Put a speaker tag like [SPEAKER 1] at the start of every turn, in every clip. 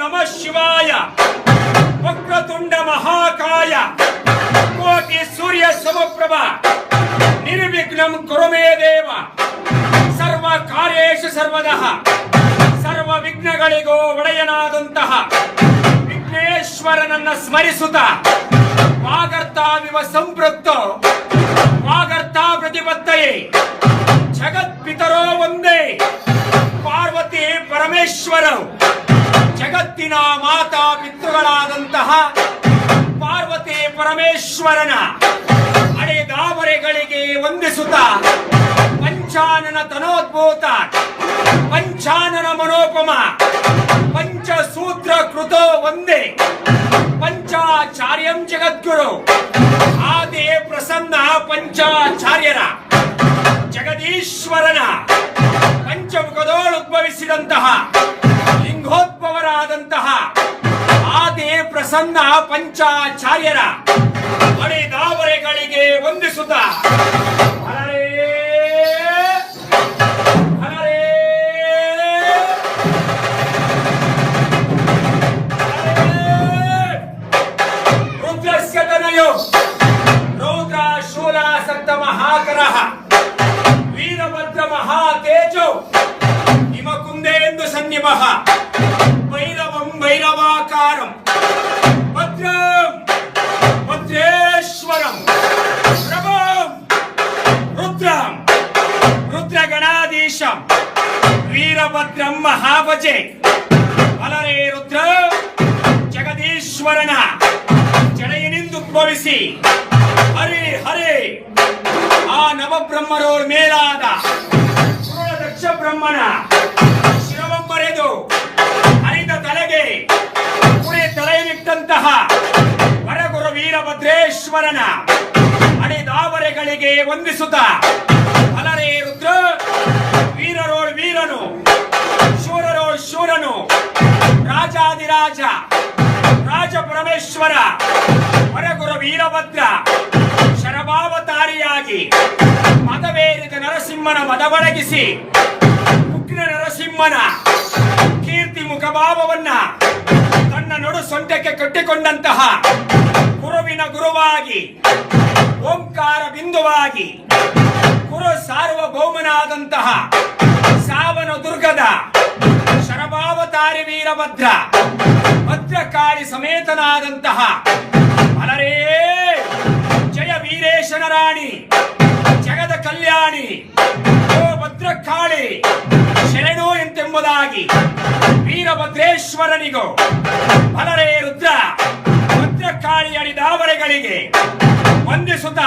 [SPEAKER 1] ನಮಃ ಶಿವಾಯ. ವಕ್ರತುಂಡ ಮಹಾಕಾಯ ಕೋಟಿ ಸೂರ್ಯ ಸಮಪ್ರಭ ನಿರ್ವಿಘ್ನಂ ಕುರು ಮೇ ದೇವ. ಸರ್ವ ಕಾರ್ಯೇಷು ಸರ್ವದಃ ಸರ್ವ ವಿಘ್ನಗಳಿಗೂ ಒಡೆಯನಾದಂತಹ ವಿಘ್ನೇಶ್ವರನನ್ನ ಸ್ಮರಿಸುತ್ತ ವಾಗರ್ತಾವಿವ ಸಂಪೃಕ್ತೋ ವಾಗರ್ತಾ ಪ್ರತಿಪತ್ತಯೇ ಜಗತ್ಪಿತರೋ ಒಂದೇ ಪಾರ್ವತಿ ಪರಮೇಶ್ವರರು. ಜಗತ್ತಿನ ಮಾತಾ ಪಿತೃಗಳಾದಂತಹ ಪಾರ್ವತಿ ಪರಮೇಶ್ವರನ ಅಡೆದಾವರೆಗಳಿಗೆ ವಂದಿಸುತ್ತ ಪಂಚಾನನ ತನೋದ್ಭೂತ ಪಂಚಾನನ ಮನೋಪಮ ಪಂಚಸೂತ್ರ ಕೃತೋ ಒಂದೇ ಪಂಚಾಚಾರ್ಯಂ ಜಗದ್ಗುರು ಆದಿ ಪ್ರಸನ್ನ ಪಂಚಾಚಾರ್ಯರ ಜಗದೀಶ್ವರನ ಪಂಚಮುಖದೋಳುದ್ಭವಿಸಿದಂತಹ ಲಿಂಗೋದ್ಭವರಾದಂತಹ ಆದಿ ಪ್ರಸನ್ನ ಪಂಚಾಚಾರ್ಯರ ಅಡೆದಾವರೆಗಳಿಗೆ ವಂದಿಸುತ್ತ ಮಹಾಕರಃ ವೀರಭದ್ರ ಮಹಾತೇಜೋ ಹಿಮಕುಂದೇಂದು ಸನ್ನಿಮಃ ಭೈರವಂ ಭೈರವಾಕಾರಂ ಭದ್ರಂ ಭದ್ರೇಶ್ವರಂ ಪ್ರಭಂ ರುದ್ರಂ ರುದ್ರಗಣಾಧೀಶಂ ವೀರಭದ್ರಂ ಮಹಾಭಜೆ. ಅಲರೇ ರುದ್ರ ಜಗದೀಶ್ವರನ ಜಡೆಯನಿಂದುದ್ಭವಿಸಿ ಹರೇ ಹರೇ ಆ ನವಬ್ರಹ್ಮರೋಳ್ ಮೇಲಾದ ದಕ್ಷ ಬ್ರಹ್ಮನ ಶಿರವೊಂಬರೆದು ಹರಿದ ತಲೆಗೆ ಕುರೆ ತಲೆಯನ್ನಿಟ್ಟಂತಹ ವರಗುರು ವೀರಭದ್ರೇಶ್ವರನ ಅಡೆದಾವರೆಗಳಿಗೆ ವಂದಿಸುತ್ತ ಅಲರೇ ರುದ್ರ ವೀರರೋಳ್ ವೀರನು ಶೂರರೋಳ್ ಶೂರನು ರಾಜಾದಿರಾಜ ರಾಜ ಪರಮೇಶ್ವರ ವರಗುರು ವೀರಭದ್ರ ಶರಭಾವತಾರಿಯಾಗಿ ಮದವೇರಿದ ನರಸಿಂಹನ ಮದವಡಗಿಸಿ ಉಗ್ರ ನರಸಿಂಹನ ಕೀರ್ತಿ ಮುಖಭಾವವನ್ನ ತನ್ನ ನಡು ಸೊಂಟಕ್ಕೆ ಕಟ್ಟಿಕೊಂಡಂತಹ ಗುರುವಿನ ಗುರುವಾಗಿ ಓಂಕಾರ ಬಿಂದುವಾಗಿ ಗುರು ಸಾರ್ವಭೌಮನಾದಂತಹ ಸಾವನ ದುರ್ಗದ ಶರಭಾವತಾರಿ ವೀರಭದ್ರ ಭದ್ರಕಾಳಿ ಸಮೇತನಾದಂತಹ ಅಲರೇ ಜಯ ವೀರೇಶನ ರಾಣಿ ಜಗದ ಕಲ್ಯಾಣಿ ಓ ಭದ್ರಕಾಳಿ ಶರಣು ಎಂತೆಂಬುದಾಗಿ ವೀರಭದ್ರೇಶ್ವರನಿಗೂ ಅಲರೇ ರುದ್ರ ಭದ್ರಕಾಳಿ ಅಡಿದಾವರೆಗಳಿಗೆ ವಂದಿಸುತ್ತ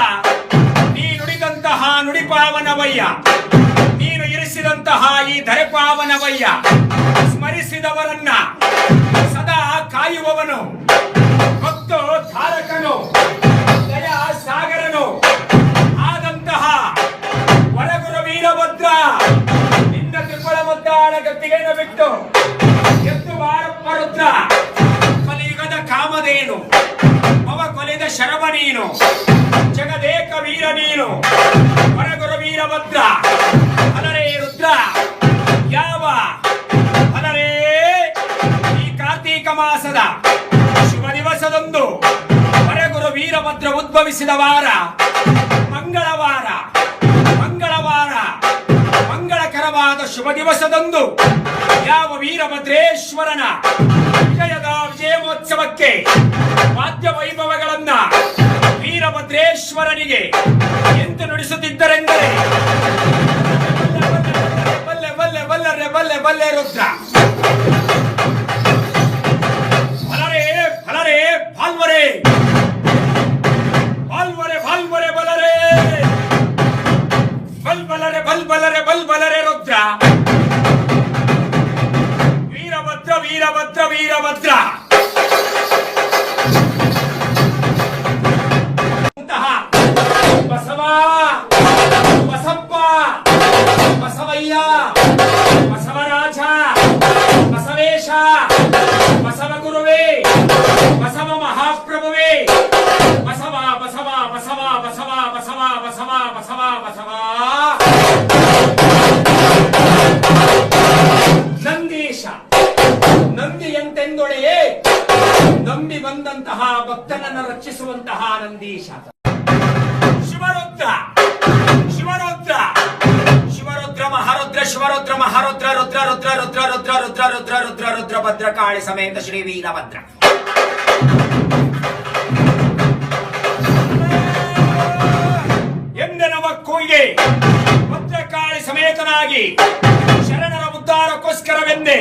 [SPEAKER 1] ನೀ ನುಡಿದಂತಹ ನುಡಿಪಾವನವಯ್ಯ, ನೀನು ಇರಿಸಿದಂತಹ ಈ ಧರೆಪಾವನವಯ್ಯ. ಸ್ಮರಿಸಿದವರನ್ನ ಸದಾ ಕಾಯುವವನು ಭಕ್ತೋ ಧಾರಕನು ದಯಾ ಸಾಗರನು ಆದಂತಹ ವರಗುರು ವೀರಭದ್ರ ನಿನ್ನ ತ್ರಿಪುಳ ಮುದ್ದಾಳ ಗತ್ತಿಗೆಯನ್ನು ಬಿಟ್ಟು ಎದ್ದು ಬಾರಪ್ಪ ರುದ್ರ. ಕಲಿಯುಗದ ಕಾಮಧೇನು ಅವ ಕೊಲೆದ ಶರವ ನೀನು ಜಗದೇಕ ವೀರ ನೀನು ವರಗುರು ವೀರಭದ್ರ. ಅಲರೇ ರುದ್ರ ಯಾವ ಅಲರೇ ಈ ಕಾರ್ತೀಕ ಮಾಸದ ಶುಭ ದಿವಸದಂದು ವರಗುರು ವೀರಭದ್ರ ಉದ್ಭವಿಸಿದ ವಾರ ಮಂಗಳವಾರ. ಮಂಗಳವಾರ ಮಂಗಳಕರವಾದ ಶುಭ ದಿವಸದಂದು ಯಾವ ವೀರಭದ್ರೇಶ್ವರನ ವಿಜಯದ ವಿಜಯೋತ್ಸವಕ್ಕೆ ವಾದ್ಯ ವೈಭವಗಳನ್ನ ವೀರಭದ್ರೇಶ್ವರನಿಗೆ ಎಂದು ನುಡಿಸುತ್ತಿದ್ದರೆಂದರೆ ಬಲ್ಲೆ ಬಲ್ಲೆ ಬಲ್ಲರೆ ಬಲ್ಲೆ ಬಲ್ಲೆ ರುದ್ರ. ಫಲರೇ ಫಲರೇ ಫಾಲ್ವರೆ ಫಾಲ್ವರೆ ಫಾಲ್ವರೆ ಬಲರೆ ಬಲ್ಬಲರೆ ಬಲ್ಬಲರೆ ಬಲ್ಬಲರೆ ರುದ್ರ. ವೀರಭದ್ರ ವೀರಭದ್ರ ವೀರಭದ್ರ ಬಸವ ಬಸಪ್ಪ ಬಸವಯ್ಯ ಬಸವರಾಜ ಬಸವೇಶ ಬಸವ ಗುರುವೇ ಬಸವ ಮಹಾಪ್ರಭುವೇ ಬಸವ ಬಸವ ಬಸವ ಬಸವ ಬಸವ ಬಸವ ಬಸವ ಬಸವ. ನಂದೀಶ ನಂದಿಯಂತೆ ಎಂದೊಡೆಯೇ ನಂಬಿ ಬಂದಂತಹ ಭಕ್ತನನ್ನು ರಕ್ಷಿಸುವಂತಹ ನಂದೀಶ. ಶಿವರುದ್ರ ಶಿವರುದ್ರ ಶಿವರುದ್ರ ಮಹಾರುದ್ರ ಶಿವರುದ್ರ ಮಹಾರುದ್ರ ರುದ್ರ ರುದ್ರ ರುದ್ರ ರುದ್ರ ರುದ್ರ ರುದ್ರ ರುದ್ರ ರುದ್ರ ಭದ್ರಕಾಳಿ ಸಮೇತ ಶ್ರೀ ವೀರಭದ್ರ. ಎಂದೆನವ ಕೂಯಿಗೆ ಭದ್ರಕಾಳಿ ಸಮೇತನಾಗಿ ಶರಣರ ಉದ್ಧಾರಕ್ಕೋಸ್ಕರವೆಂದೇ